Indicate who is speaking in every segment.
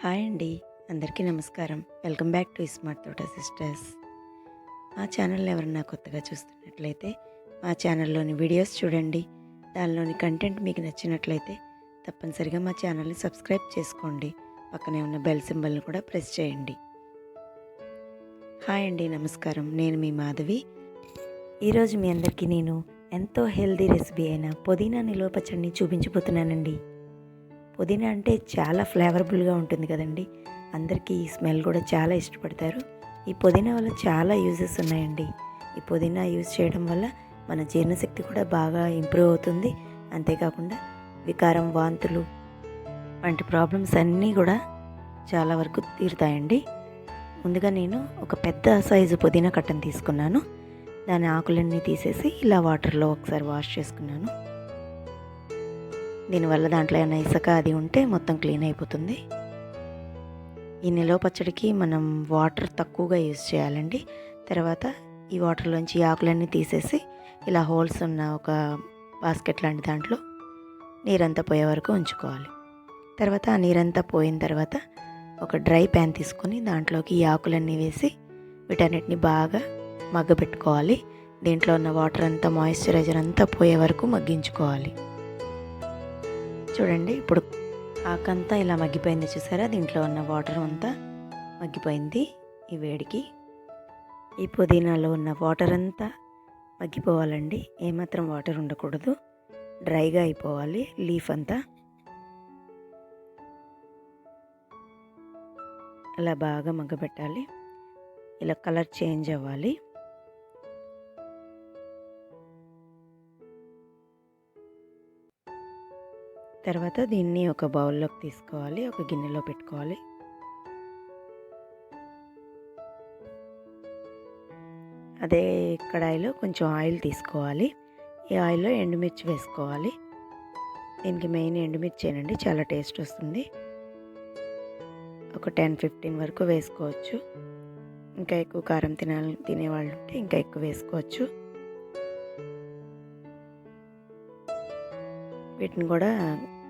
Speaker 1: Hi అండి, అందరికీ నమస్కారం. వెల్కమ్ బ్యాక్ టు స్మార్ట్ తోట సిస్టర్స్. మా ఛానల్ని ఎవరన్నా కొత్తగా చూస్తున్నట్లయితే మా ఛానల్లోని వీడియోస్ చూడండి. దానిలోని కంటెంట్ మీకు నచ్చినట్లయితే తప్పనిసరిగా మా ఛానల్ని సబ్స్క్రైబ్ చేసుకోండి. పక్కనే ఉన్న బెల్ సింబల్ని కూడా ప్రెస్ చేయండి. హాయ్ అండి, నమస్కారం. నేను మీ మాధవి. ఈరోజు మీ అందరికీ నేను ఎంతో హెల్దీ రెసిపీ అయిన పుదీనా నిలువ పచ్చడిని చూపించబోతున్నానండి. పుదీనా అంటే చాలా ఫ్లేవరబుల్గా ఉంటుంది కదండి. అందరికీ ఈ స్మెల్ కూడా చాలా ఇష్టపడతారు. ఈ పుదీనా వల్ల చాలా యూజెస్ ఉన్నాయండి. ఈ పుదీనా యూజ్ చేయడం వల్ల మన జీర్ణశక్తి కూడా బాగా ఇంప్రూవ్ అవుతుంది. అంతేకాకుండా వికారం, వాంతులు వంటి ప్రాబ్లమ్స్ అన్నీ కూడా చాలా వరకు తీరుతాయండి. ముందుగా నేను ఒక పెద్ద సైజు పుదీనా కట్టను తీసుకున్నాను. దాని ఆకులన్నీ తీసేసి ఇలా వాటర్లో ఒకసారి వాష్ చేసుకున్నాను. దీనివల్ల దాంట్లో ఏమైనా ఇసుక అది ఉంటే మొత్తం క్లీన్ అయిపోతుంది. ఈ నిలువ పచ్చడికి మనం వాటర్ తక్కువగా యూజ్ చేయాలండి. తర్వాత ఈ వాటర్లోంచి ఈ ఆకులన్నీ తీసేసి ఇలా హోల్స్ ఉన్న ఒక బాస్కెట్ లాంటి దాంట్లో నీరంతా పోయే వరకు ఉంచుకోవాలి. తర్వాత ఆ నీరంతా పోయిన తర్వాత ఒక డ్రై ప్యాన్ తీసుకొని దాంట్లోకి ఈ ఆకులన్నీ వేసి వీటన్నిటిని బాగా మగ్గబెట్టుకోవాలి. దీంట్లో ఉన్న వాటర్ అంతా, మాయిశ్చరైజర్ అంతా పోయే వరకు మగ్గించుకోవాలి. చూడండి, ఇప్పుడు ఆకంతా ఇలా మగ్గిపోయింది చూసారా. దీంట్లో ఉన్న వాటర్ అంతా మగ్గిపోయింది ఈ వేడికి. ఈ పుదీనాలో ఉన్న వాటర్ అంతా మగ్గిపోవాలండి. ఏమాత్రం వాటర్ ఉండకూడదు, డ్రైగా అయిపోవాలి లీఫ్ అంతా. అలా బాగా మగ్గబెట్టాలి. ఇలా కలర్ చేంజ్ అవ్వాలి. తర్వాత దీన్ని ఒక బౌల్లోకి తీసుకోవాలి, ఒక గిన్నెలో పెట్టుకోవాలి. అదే కడాయిలో కొంచెం ఆయిల్ తీసుకోవాలి. ఈ ఆయిల్లో ఎండుమిర్చి వేసుకోవాలి. దీనికి మెయిన్ ఎండుమిర్చేనండి, చాలా టేస్ట్ వస్తుంది. ఒక 10-15 వరకు వేసుకోవచ్చు. ఇంకా ఎక్కువ కారం తినేవాళ్ళు ఉంటే ఇంకా ఎక్కువ వేసుకోవచ్చు. వీటిని కూడా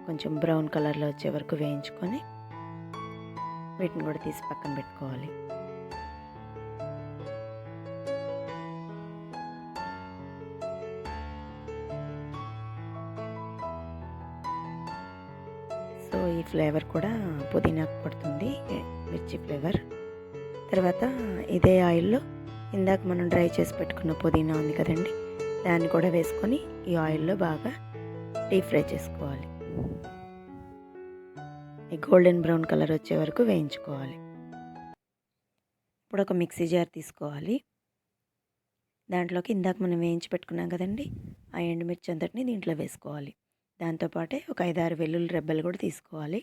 Speaker 1: కొంచెం బ్రౌన్ కలర్లో వచ్చే వరకు వేయించుకొని వీటిని కూడా తీసి పక్కన పెట్టుకోవాలి. సో ఈ ఫ్లేవర్ కూడా పుదీనాకు పడుతుంది, మిర్చి ఫ్లేవర్. తర్వాత ఇదే ఆయిల్లో ఇందాక మనం డ్రై చేసి పెట్టుకున్న పుదీనా ఉంది కదండి, దాన్ని కూడా వేసుకొని ఈ ఆయిల్లో బాగా డీప్ ఫ్రై చేసుకోవాలి. ఈ గోల్డెన్ బ్రౌన్ కలర్ వచ్చే వరకు వేయించుకోవాలి. ఇప్పుడు ఒక మిక్సీ జార్ తీసుకోవాలి. దాంట్లోకి ఇందాక మనం వేయించి పెట్టుకున్నాం కదండి, ఆ ఎండుమిర్చి అంతటిని దీంట్లో వేసుకోవాలి. దాంతోపాటే ఒక 5-6 వెల్లుల్లి రెబ్బలు కూడా తీసుకోవాలి.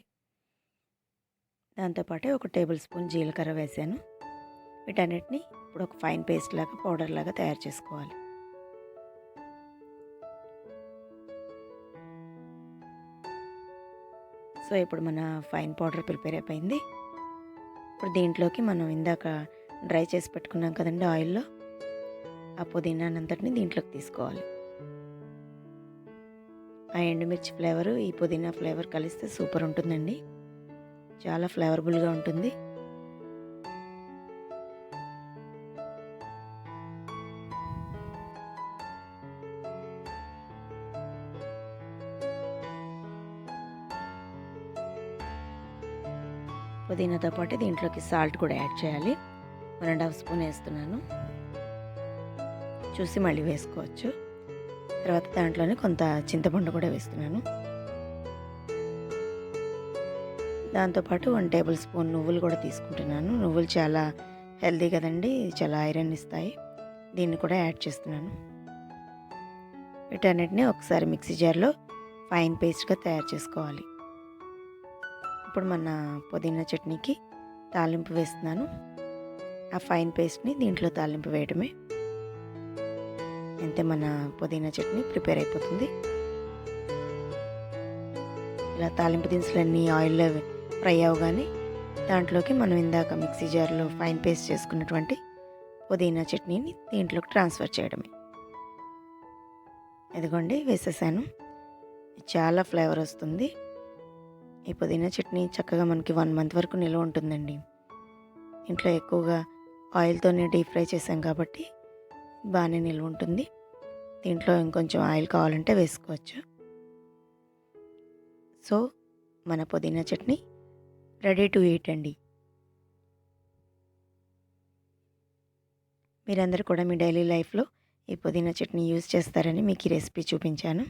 Speaker 1: దాంతోపాటే ఒక టేబుల్ స్పూన్ జీలకర్ర వేసాను. వీటన్నిటిని ఇప్పుడు ఒక ఫైన్ పేస్ట్ లాగా, పౌడర్ లాగా తయారు చేసుకోవాలి. సో ఇప్పుడు మన ఫైన్ పౌడర్ ప్రిపేర్ అయిపోయింది. ఇప్పుడు దీంట్లోకి మనం ఇందాక డ్రై చేసి పెట్టుకున్నాం కదండి ఆయిల్లో, ఆ పుదీనానంతటిని దీంట్లోకి తీసుకోవాలి. ఆ ఎండుమిర్చి ఫ్లేవరు, ఈ పుదీనా ఫ్లేవర్ కలిస్తే సూపర్ ఉంటుందండి. చాలా ఫ్లేవరబుల్గా ఉంటుంది. పుదీనాతో పాటు దీంట్లోకి సాల్ట్ కూడా యాడ్ చేయాలి. 1.5 స్పూన్ వేస్తున్నాను, చూసి మళ్ళీ వేసుకోవచ్చు. తర్వాత దాంట్లోనే కొంత చింతపండు కూడా వేస్తున్నాను. దాంతోపాటు 1 టేబుల్ స్పూన్ నువ్వులు కూడా తీసుకుంటున్నాను. నువ్వులు చాలా హెల్దీ కదండి, చాలా ఐరన్ ఇస్తాయి. దీన్ని కూడా యాడ్ చేస్తున్నాను. వీటన్నిటిని ఒకసారి మిక్సీ జార్లో ఫైన్ పేస్ట్గా తయారు చేసుకోవాలి. ఇప్పుడు మన పుదీనా చట్నీకి తాలింపు వేస్తున్నాను. ఆ ఫైన్ పేస్ట్ని దీంట్లో తాలింపు వేయడమే. అంతే, మన పుదీనా చట్నీ ప్రిపేర్ అయిపోతుంది. ఇలా తాలింపు దినుసులన్నీ ఆయిల్లో ఫ్రై అవగానే దాంట్లోకి మనం ఇందాక మిక్సీ జార్లో ఫైన్ పేస్ట్ చేసుకున్నటువంటి పుదీనా చట్నీని దీంట్లోకి ట్రాన్స్ఫర్ చేయడమే. ఇదిగోండి, వేసేసాను. చాలా ఫ్లేవర్ వస్తుంది. ఈ పుదీనా చట్నీ చక్కగా మనకి 1 మంత్ వరకు నిల్వ ఉంటుందండి. ఇంట్లో ఎక్కువగా ఆయిల్‌తోనే డీప్ ఫ్రై చేసాం కాబట్టి బాగానే నిల్వ ఉంటుంది. దీంట్లో ఇంకొంచెం ఆయిల్ కావాలంటే వేసుకోవచ్చు. సో, మన పుదీనా చట్నీ రెడీ టు ఈట్ అండి. మీరందరూ కూడా మీ డైలీ లైఫ్‌లో ఈ పుదీనా చట్నీ యూజ్ చేస్తారని మీకు ఈ రెసిపీ చూపించాను.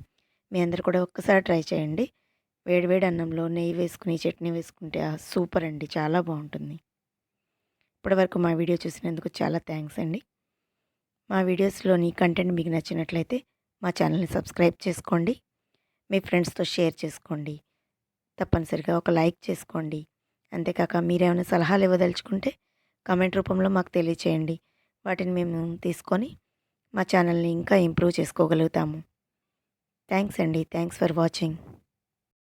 Speaker 1: మీ అందరూ కూడా ఒక్కసారి ట్రై చేయండి. వేడి వేడి అన్నంలో నెయ్యి వేసుకుని చట్నీ వేసుకుంటే సూపర్ అండి. చాలా బాగుంటుంది. ఇప్పటివరకు మా వీడియో చూసినందుకు చాలా థ్యాంక్స్ అండి. మా వీడియోస్‌లోని కంటెంట్ మీకు నచ్చినట్లయితే మా ఛానల్‌ని సబ్స్క్రైబ్ చేసుకోండి. మీ ఫ్రెండ్స్‌తో షేర్ చేసుకోండి. తప్పనిసరిగా ఒక లైక్ చేసుకోండి. అంతేకాక మీరేమైనా సలహాలు ఇవ్వదలుచుకుంటే కామెంట్ రూపంలో మాకు తెలియచేయండి. వాటిని మేము తీసుకొని మా ఛానల్‌ని ఇంకా ఇంప్రూవ్ చేసుకోగలుగుతాము. థ్యాంక్స్ అండి. Thanks for watching.